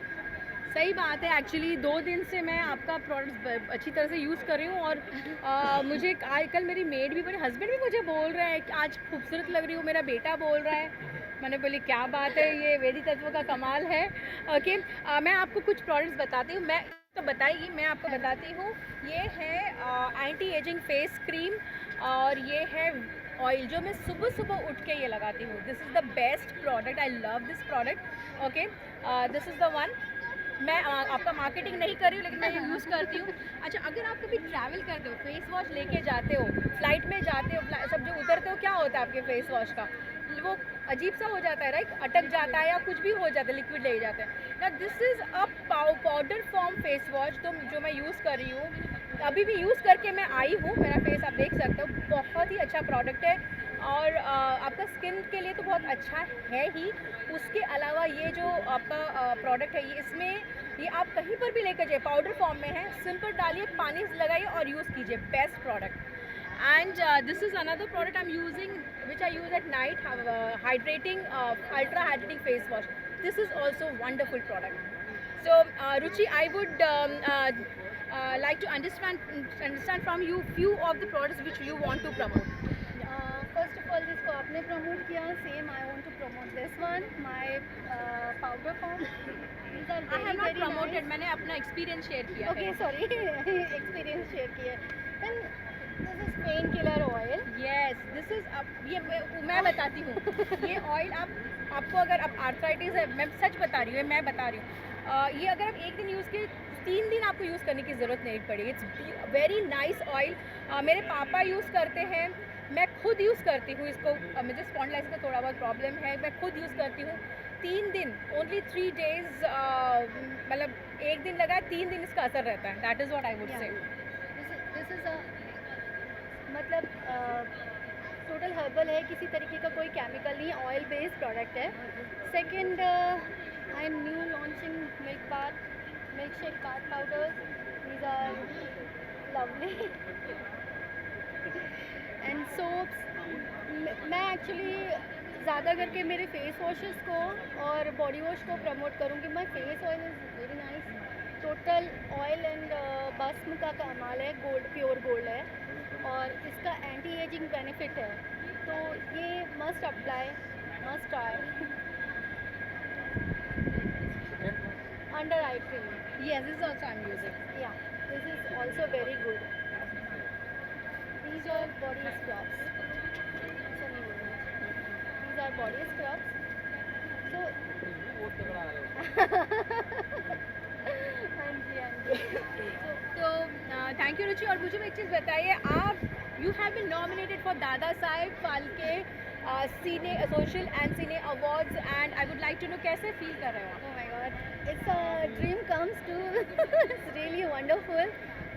सही बात है। एक्चुअली 2 दिन से मैं आपका प्रोडक्ट अच्छी तरह से यूज़ कर रही हूँ और मुझे कल मेरी मेड भी, मेरे हस्बैंड भी मुझे बोल रहे हैं कि आज खूबसूरत लग रही हूँ, मेरा बेटा बोल रहा है। मैंने बोली क्या बात है, ये वेदी तत्व का कमाल है। ओके, मैं आपको कुछ प्रोडक्ट्स बताती हूँ। मैं तो बताइए, मैं आपको बताती हूँ। ये है एंटी एजिंग फेस क्रीम और ये है ऑयल जो मैं सुबह सुबह उठ के ये लगाती हूँ। This is the best product, I love this product. Okay, this is the one. मैं आपका मार्केटिंग नहीं कर रही हूँ लेकिन मैं ये यूज़ करती हूँ। अच्छा, अगर आप कभी ट्रैवल करते हो, फेस वॉश लेके जाते हो, फ्लाइट में जाते हो, सब जो उतरते हो क्या होता है आपके फेस वॉश का, वो अजीब सा हो जाता है, राइट, अटक जाता है या कुछ भी हो जाता है, लिक्विड ले जाते हैं ना। This is a powder form face wash तो जो मैं यूज़ कर रही हूँ, अभी भी यूज़ करके मैं आई हूँ। मेरा फेस आप देख सकते हो, बहुत ही अच्छा प्रोडक्ट है और आपका स्किन के लिए तो बहुत अच्छा है ही। उसके अलावा ये जो आपका प्रोडक्ट है, ये इसमें ये आप कहीं पर भी लेकर जाइए, पाउडर फॉर्म में है, सिंपल डालिए, पानी लगाइए और यूज़ कीजिए, best product. And this is another product I'm using, which I use at night, hydrating, ultra hydrating face wash. This is also wonderful product. So Ruchi, I would like to understand from you few of the products which you want to promote. First of all जिसको आपने promote किया, same I want to promote this one, my powder form. These are I have not promoted, मैंने अपना experience share किया okay, है। Sorry experience share किया। Then this is pain killer oil. Yes, this is ये मैं बताती हूँ। ये ऑयल आपको अगर आप आर्थराइटिस है, मैं सच बता रही हूँ, मैं बता रही हूँ, ये अगर आप एक दिन यूज़ किए, 3 दिन आपको यूज़ करने की ज़रूरत नहीं पड़ेगी। It's very nice oil. मेरे पापा यूज़ करते हैं, मैं खुद यूज़ करती हूँ इसको। मुझे स्पॉन्डिलाइटिस का थोड़ा बहुत प्रॉब्लम है, मैं खुद यूज़ करती हूँ। 3 दिन, ओनली 3 डेज, मतलब एक दिन लगा, 3 दिन इसका असर रहता है। That is what I would say. This is a मतलब टोटल हर्बल है, किसी तरीके का कोई केमिकल नहीं, ऑयल बेस्ड प्रोडक्ट है। Second, I am new launching milk shake bath powder. These are lovely and soaps. मैं एक्चुअली ज़्यादा करके मेरे फेस वॉशेस को और बॉडी वॉश को प्रमोट करूँगी। My face oil is very nice, total oil and भस्म का कमाल है, गोल्ड प्योर गोल्ड है और इसका एंटी एजिंग बेनिफिट है, तो ये must apply, must try. Under eye cream, Yes, this is also I'm using. yeah, this is also very good. These are body scrubs. These are body scrubs. So बहुत तगड़ा आ रहा है। हाँ जी तो thank you रुचि। और मुझे एक चीज़ बताइए, आप you have been nominated for Dada Saheb Phalke cine social and cine awards and I would like to know कैसे फील कर रहे हो आप? Oh my God, it's a dream comes true. It's really wonderful.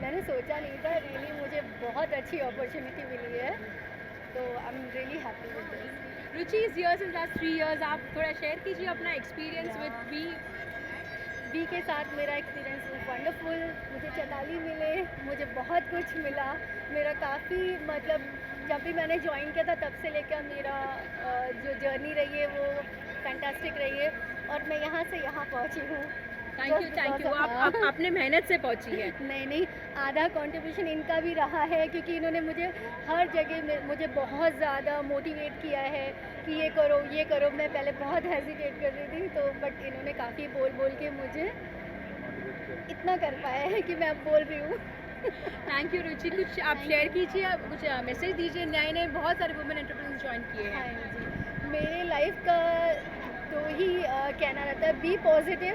मैंने सोचा नहीं था, really मुझे बहुत अच्छी अपॉर्चुनिटी मिली है, तो आई am really happy with this. Ruchi is here since last 3 years, आप थोड़ा शेयर कीजिए अपना एक्सपीरियंस विद वी के साथ मेरा एक्सपीरियंस वंडरफुल। मुझे चैताली मिले, मुझे बहुत कुछ मिला। मेरा काफ़ी मतलब जब भी मैंने ज्वाइन किया था तब से लेकर मेरा जो जर्नी रही है वो फैंटास्टिक रही है और मैं यहाँ से यहाँ पहुँची हूँ। Thank you. आप अपने मेहनत से पहुंची है। नहीं, आधा कंट्रीब्यूशन इनका भी रहा है क्योंकि इन्होंने मुझे हर जगह में मुझे बहुत ज़्यादा मोटिवेट किया है कि ये करो। मैं पहले बहुत हेजिटेट कर रही थी, तो बट इन्होंने काफ़ी बोल के मुझे इतना कर पाया है कि मैं अब बोल रही हूँ। थैंक यू रुचि। कुछ आप शेयर कीजिए, कुछ मैसेज दीजिए। नए बहुत सारे वुमेन एंटरप्रेन्योर्स ज्वाइन किए हैं। हाँ जी, मेरे लाइफ का तो ही कहना रहता है, be positive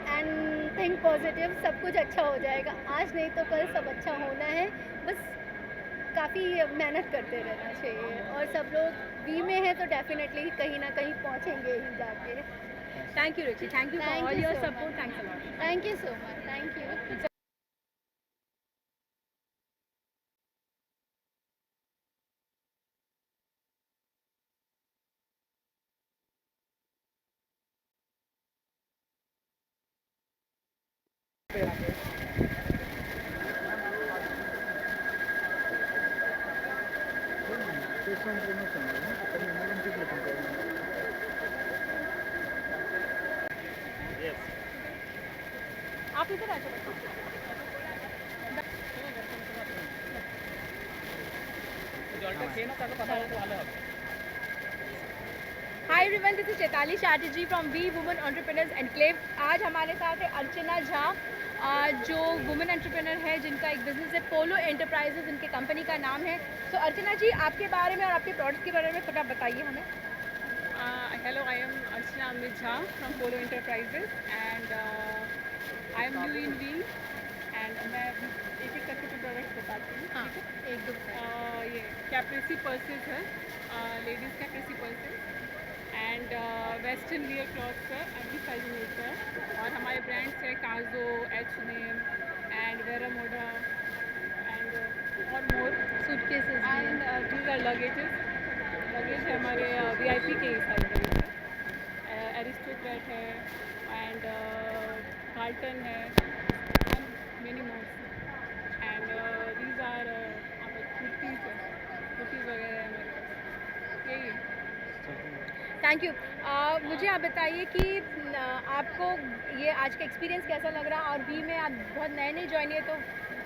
and think positive. सब कुछ अच्छा हो जाएगा, आज नहीं तो कल सब अच्छा होना है, बस काफ़ी मेहनत करते रहना चाहिए और सब लोग बी में है तो डेफिनेटली कहीं ना कहीं पहुँचेंगे ही जाके। Thank you Ruchi, thank you for all your support. Thanks a lot. Thank you so much, thank you. आप इधर आ जाओ। Hi everyone, this is Chaitali Chatterjee from we women entrepreneurs enclave. आज हमारे साथ है अर्चना झा, जो वुमेन एंटरप्रेन्योर है जिनका एक बिजनेस है पोलो एंटरप्राइजेज, इनके कंपनी का नाम है। तो अर्चना जी, आपके बारे में और आपके प्रोडक्ट्स के बारे में थोड़ा बताइए हमें। Hello, I am Archana Amit Jha from Polo Enterprises and I am new in V and मैं एक करके तो प्रोडक्ट बताती हूँ। हाँ, एक दो ये कैप्रेसी पर्सेस है, ladies Caprese purses and western wear clothes है, एवरी साइज मिलता है और हमारे ब्रांड्स है काजो, H&M एंड वेरामोडा एंड और more suitcases and these are luggage है हमारे VIP के साइज है, एरिस्टोक्रेट है एंड कार्टन है and many mores and these are kurtis है, कुर्तीज़ वगैरह है हमारे पास। यही थैंक यू। मुझे आप बताइए कि आपको ये आज का एक्सपीरियंस कैसा लग रहा है, और वी में आप बहुत नए ज्वाइन है तो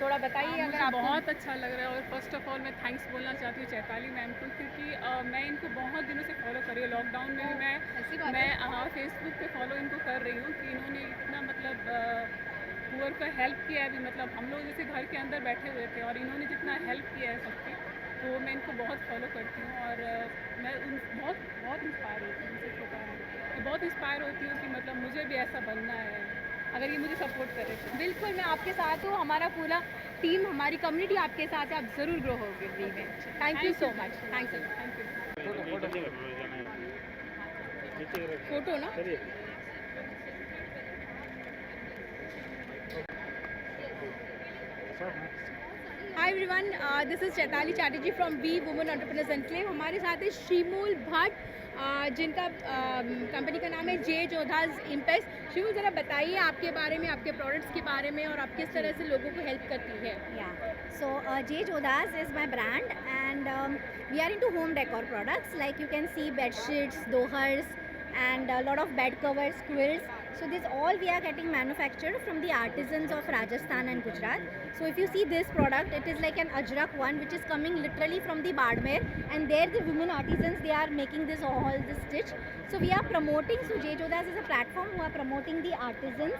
थोड़ा बताइए। अगर आप बहुत अच्छा लग रहा है और फर्स्ट ऑफ ऑल मैं थैंक्स बोलना चाहती हूँ चैताली मैम को, क्योंकि मैं इनको बहुत दिनों से फॉलो कर रही हूँ। लॉकडाउन में भी मैं फेसबुक पे फॉलो इनको कर रही हूँ कि इन्होंने इतना मतलब पुअर का हेल्प किया है। अभी मतलब हम लोग जैसे घर के अंदर बैठे हुए थे और इन्होंने जितना हेल्प किया है सबकी, तो मैं इनको बहुत फॉलो करती हूँ और मैं बहुत इंस्पायर होती हूँ। उनसे छोटा है मैं बहुत इंस्पायर होती हूँ कि मतलब मुझे भी ऐसा बनना है, अगर ये मुझे सपोर्ट करे तो। बिल्कुल, मैं आपके साथ हूँ, हमारा पूरा टीम, हमारी कम्युनिटी आपके साथ है, आप ज़रूर ग्रो होगे वी में। Thank you so much. Thank you. Photo ना। Hi everyone, this is Chaitali Chatterjee from we women entrepreneurs enclave. हमारे साथ है श्रीमूल भट्ट, जिनका कंपनी का नाम है जे जोधास इम्पेक्स। शिमूल, ज़रा बताइए आपके बारे में, आपके प्रोडक्ट्स के बारे में और आप किस तरह से लोगों को हेल्प करती है। Yeah. So J Jodas is my brand and we are into home decor products. Like you can see bed sheets, dohars, and a lot of bed covers, quilts. So this all we are getting manufactured from the artisans of Rajasthan and Gujarat. So if you see this product, it is like an Ajrak one, which is coming literally from the Badmer, and there the women artisans, they are making this all this stitch. So we are promoting. So J Jodas is a platform who are promoting the artisans,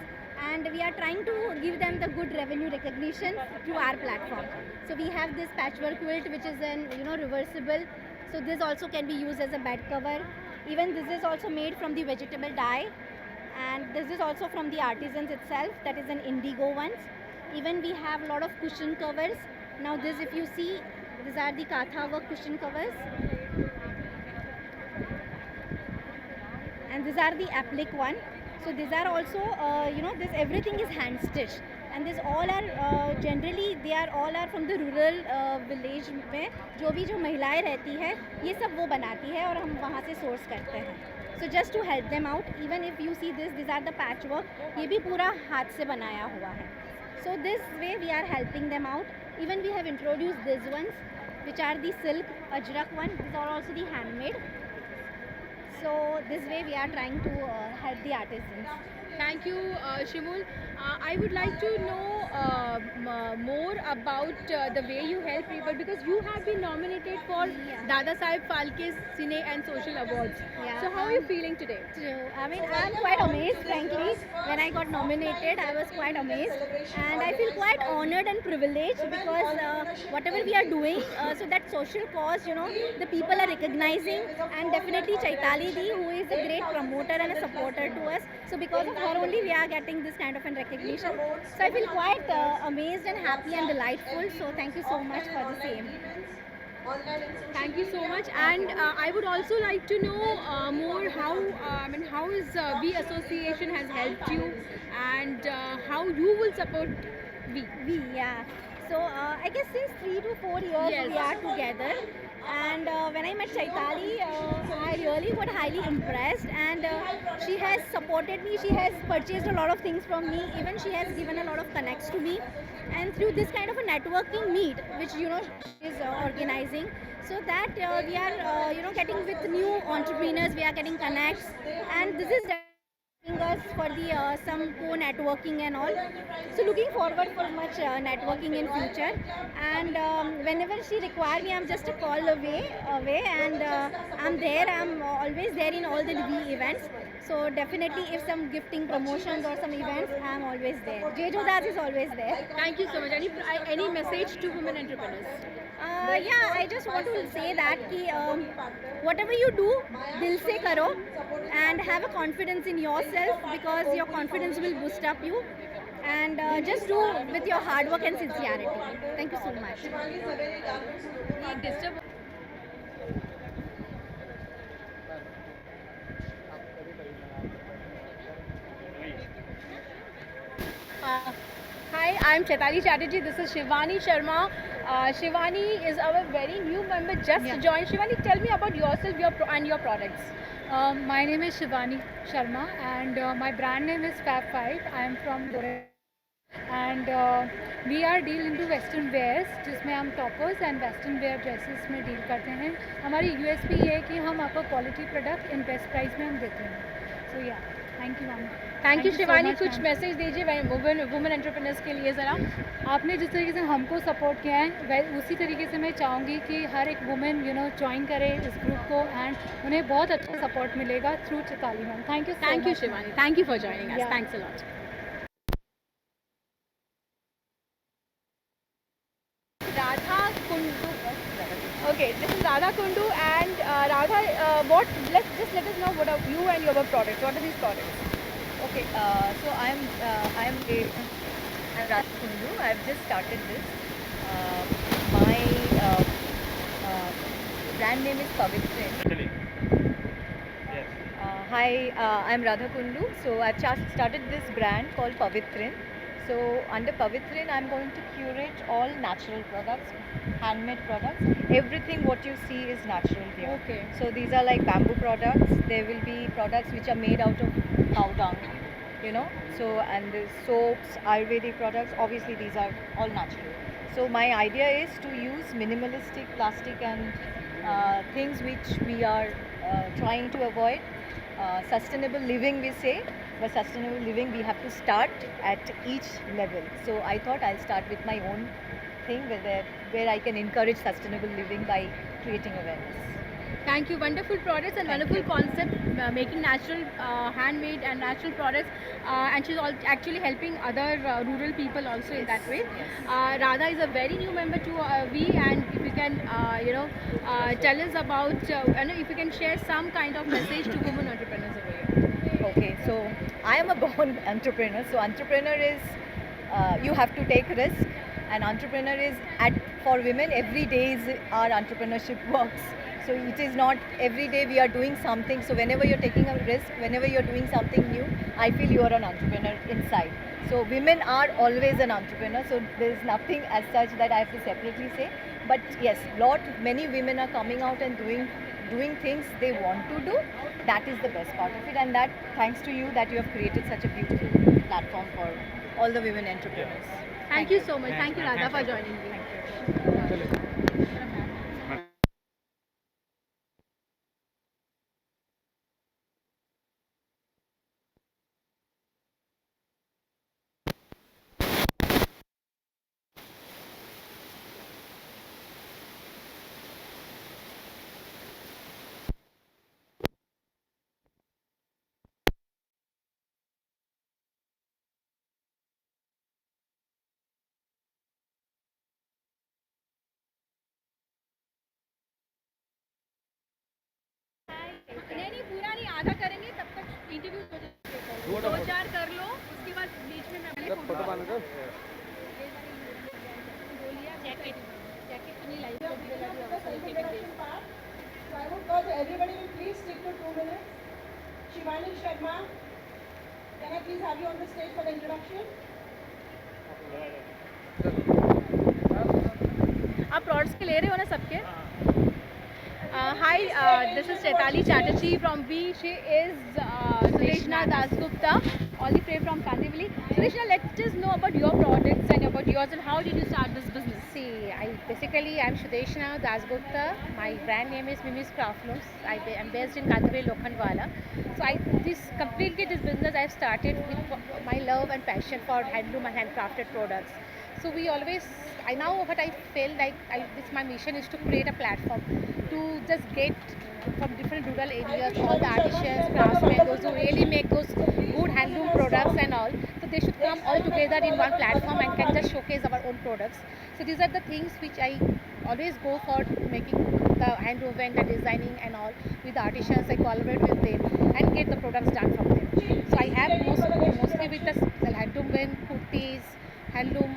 and we are trying to give them the good revenue recognition through our platform. So we have this patchwork quilt, which is an reversible. So this also can be used as a bed cover. Even this is also made from the vegetable dye, and this is also from the artisans itself. That is an indigo ones. Even we have a lot of cushion covers. Now this, if you see, these are the Katha work cushion covers, and these are the applique one. So these are also this everything is hand stitched, and this all are generally they are all are from the rural village में जो महिलाएं रहती है ये सब वो बनाती है और हम वहाँ से सोर्स करते हैं. So just to help them out, even if you see this, these are the patchwork, ये भी पूरा हाथ से बनाया हुआ है. So this way we are helping them out. Even we have introduced these ones, which are the silk Ajrak one. These are also the handmade. So this way we are trying to help the artisans. Thank you, Shimul. I would like to know more about the way you help people, because you have been nominated for Dada Saheb Phalke Cine and Social Awards. Yeah. So how are you feeling today? I mean, I'm quite amazed, frankly. When I got nominated, I was quite amazed, and I feel quite honored and privileged because whatever we are doing, so that social cause, the people are recognizing, and definitely Chaitali Di, who is a great promoter and a supporter to us. So because of her only, we are getting this kind of an recognition. So I feel quite amazed and happy and delightful. So thank you so much for the same. Thank you so much. And I would also like to know more how is We Association has helped you, and how you will support We. Yeah. So I guess since 3 to 4 years Yes. we are together. And when I met Chaitali, I really got highly impressed, and she has supported me. She has purchased a lot of things from me. Even she has given a lot of connects to me. And through this kind of a networking meet, which she is organizing, so that we are getting with new entrepreneurs, we are getting connects, and this is helping us for the some co-networking and all. So looking forward for much networking in future, and whenever she require me, I'm just a call away, and I'm there. I'm always there in all the V events. So definitely, if some gifting promotions or some events, I'm always there. J Jodas is always there. Thank you so much. Any message to women entrepreneurs? Yeah, I just want to say that ki, whatever you do, dil se karo, and have a confidence in yourself, because your confidence will boost up you, and just do with your hard work and sincerity. Thank you so much. Hi, I'm Chaitali Chatterjee. This is Shivani Sharma. Shivani is our very new member, just joined. Shivani, tell me about yourself and your products. My name is Shivani Sharma, and my brand name is Fab5. I am from Dore, and we are deal into western wears, जिसमें हम toppers and western wear dresses में deal करते हैं. हमारी USP ये है कि हम आपको quality product in best price में हम देते हैं. So yeah, thank you ma'am. Thank you so Shivani. much, कुछ ma'am. मैसेज दीजिए वुमेन एंटरप्रेन्योर्स के लिए ज़रा. आपने जिस तरीके से हमको सपोर्ट किया है उसी तरीके से मैं चाहूँगी कि हर एक वुमेन ज्वाइन करे इस ग्रुप को, एंड उन्हें बहुत अच्छा सपोर्ट मिलेगा through Chaitali ma'am. Thank you Shivani. Thank you for joining us. Yeah. Thanks a lot. Radha Kundu. Okay, this is Radha Kundu, and Radha, let us know what are you and your products. What are these products? Okay, so I'm Radha Kundu. I've just started this. My brand name is Pavitrin. Hi, I'm Radha Kundu. So I've just started this brand called Pavitrin. So under Pavitrin, I'm going to curate all natural products, handmade products. Everything what you see is natural here. Okay. So these are like bamboo products. There will be products which are made out of cow dung. you know. So, and the soaps, Ayurvedic products, obviously these are all natural. So my idea is to use minimalistic plastic and things which we are trying to avoid. Sustainable living, we say, but sustainable living we have to start at each level. So I thought I'll start with my own thing where I can encourage sustainable living by creating awareness. Thank you. Wonderful products and wonderful concept, making natural, handmade and natural products. And she's actually helping other rural people also in that way. Radha is a very new member to we, and if you can, tell us about, if you can share some kind of message to women entrepreneurs over here. Okay, so I am a born entrepreneur. So entrepreneur is you have to take risk, and entrepreneur is for women every day is our entrepreneurship works. So it is not every day we are doing something. So whenever you're taking a risk, whenever you're doing something new, I feel you are an entrepreneur inside. So women are always an entrepreneur. So there's nothing as such that I have to separately say. But yes, many women are coming out and doing things they want to do. That is the best part of it, and that thanks to you that you have created such a beautiful platform for all the women entrepreneurs. Thank you so much. Thank you, Radha, for joining me. नहीं पूरा नहीं, आधा करेंगे तब तक interview हो जाएगा। 2-4 कर लो, उसके बाद बीच में मैं पहले फोटो बोलिए जैकेट तो नहीं लाई। I would call everybody will please stick to 2 minutes. Shivani Sharma, can I please have you on the stage for the introduction? आप प्लॉट्स के ले रहे हो ना सबके? Hi, this is Chaitali Chatterjee from V. She is Sudeshna Dasgupta, all the way from Kandivali. Sudeshna, let us know about your products and about yours and how did you start this business? See, I'm Sudeshna Dasgupta. My brand name is Mimi's Craftlooms. I'm based in Kandivali, Lokhandwala. So this business I've started with my love and passion for handloom and handcrafted products. So I feel like my mission is to create a platform to just get from different rural areas all the artisans, craftsmen, those who really make those good handloom products and all. So they should come all together in one platform and can just showcase our own products. So these are the things which I always go for, making the hand woven, the designing and all with the artisans. I collaborate with them and get the products done from them. So I have mostly with the hand woven kurtis, handloom,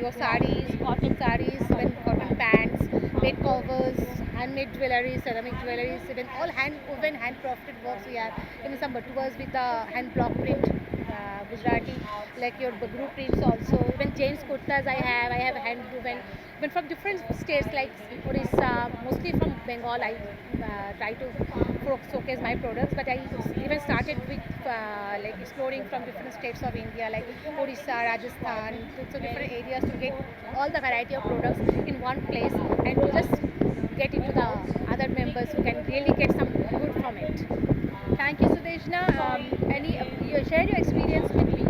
your sarees, cotton sarees, even cotton pants, bed covers, handmade jewelry, ceramic jewelry, even all hand woven, handcrafted works we have. Even some batuas with the hand block print, Gujarati, like your bagru prints also. Even James kurtas I have hand woven. Even from different states like Orissa, mostly from Bengal, I try to showcase my products. But I even started with like exploring from different states of India, like Orissa, Rajasthan, so different areas to get all the variety of products in one place and to just get into the other members who can really get some good from it. Thank you, Sudeshna. You share your experience with me.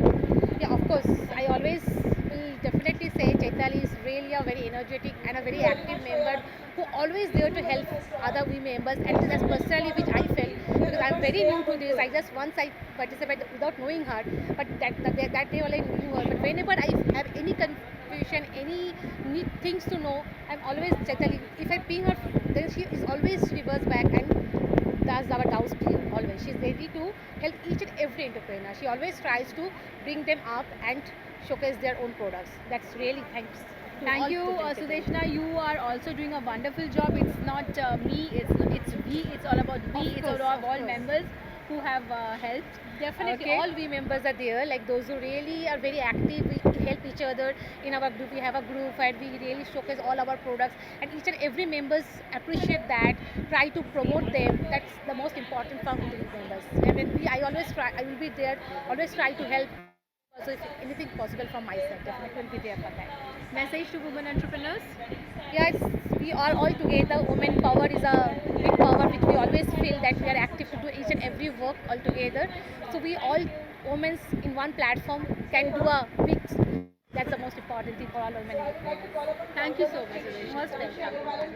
Yeah, of course. I always will definitely say Chaitali is really a very energetic and a very active member who always there to help other we members, and that's personally which I felt because I'm very new to this. I participated without knowing her, but that day only I knew her. But whenever I have any confusion, any need things to know, I'm always Chaitali. If I ping her, then she reverse back and does our doubts clear. Always, she's ready to help each and every entrepreneur. She always tries to bring them up and showcase their own products. That's really thanks. Thank you, Sudeshna. You are also doing a wonderful job. It's not me, it's we, it's all about we, it's all about all members who have helped. Definitely, Okay. all we members are there. Like those who really are very active, we help each other in our group. We have a group and we really showcase all our products. And each and every members appreciate that. Try to promote them. That's the most important for group members. And when I always try. I will be there. Always try to help. Also, if anything possible from my side, definitely will be there for that. Message to women entrepreneurs. Yes, we are all together. Women power is a big power which we always feel that we are active to do each and every work all together. So we all women in one platform can do a big. That's the most important thing for all women. Thank you so much. Most welcome.